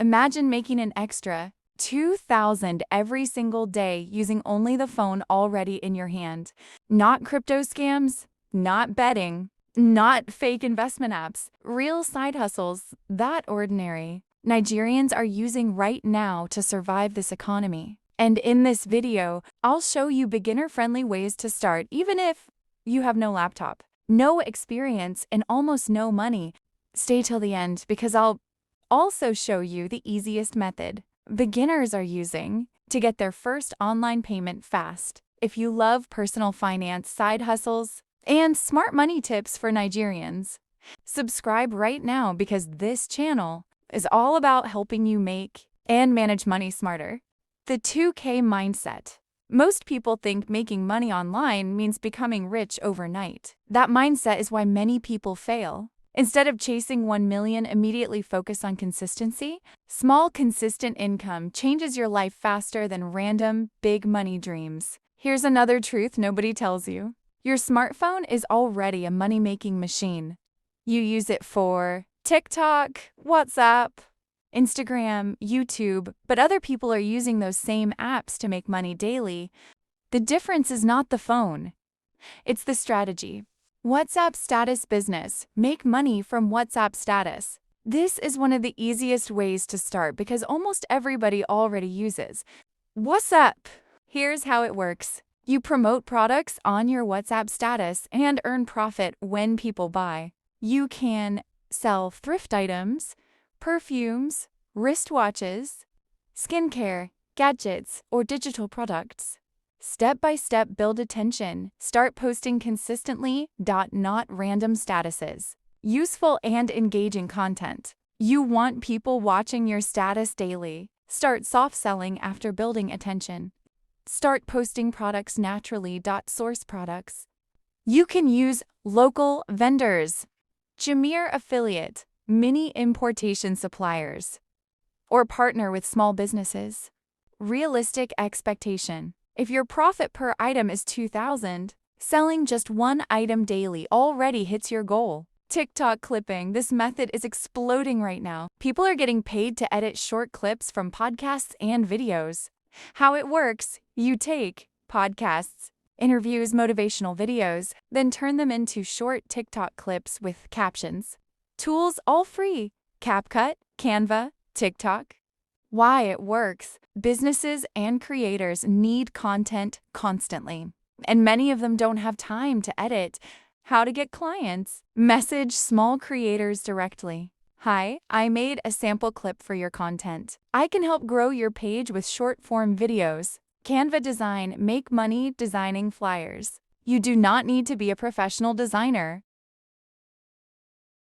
Imagine making an extra 2,000 every single day using only the phone already in your hand. Not crypto scams, not betting, not fake investment apps, real side hustles, that ordinary. Nigerians are using right now to survive this economy. And in this video, I'll show you beginner-friendly ways to start even if you have no laptop, no experience, and almost no money. Stay till the end because I'll also show you the easiest method beginners are using to get their first online payment fast. If you love personal finance, side hustles, and smart money tips for Nigerians, subscribe right now because this channel is all about helping you make and manage money smarter. The 2K mindset. Most people think making money online means becoming rich overnight. That mindset is why many people fail. Instead of chasing 1 million, immediately focus on consistency. Small, consistent income changes your life faster than random, big money dreams. Here's another truth nobody tells you. Your smartphone is already a money-making machine. You use it for TikTok, WhatsApp, Instagram, YouTube, but other people are using those same apps to make money daily. The difference is not the phone. It's the strategy. WhatsApp status business. Make money from WhatsApp status. This is one of the easiest ways to start because almost everybody already uses WhatsApp. Here's how it works. You promote products on your WhatsApp status and earn profit when people buy. You can sell thrift items, perfumes, wristwatches, skincare, gadgets, or digital products. Step-by-step build attention. Start posting consistently, not random statuses. Useful and engaging content. You want people watching your status daily. Start soft selling after building attention. Start posting products naturally. Source products. You can use local vendors, Jameer affiliate, mini importation suppliers, or partner with small businesses. Realistic expectation. If your profit per item is 2,000, selling just one item daily already hits your goal. TikTok clipping. This method is exploding right now. People are getting paid to edit short clips from podcasts and videos. How it works, you take podcasts, interviews, motivational videos, then turn them into short TikTok clips with captions. Tools all free. CapCut, Canva, TikTok. Why it works. Businesses and creators need content constantly, and many of them don't have time to edit. How to get clients. Message small creators directly. Hi, I made a sample clip for your content. I can help grow your page with short-form videos. Canva design. Make money designing flyers. You do not need to be a professional designer.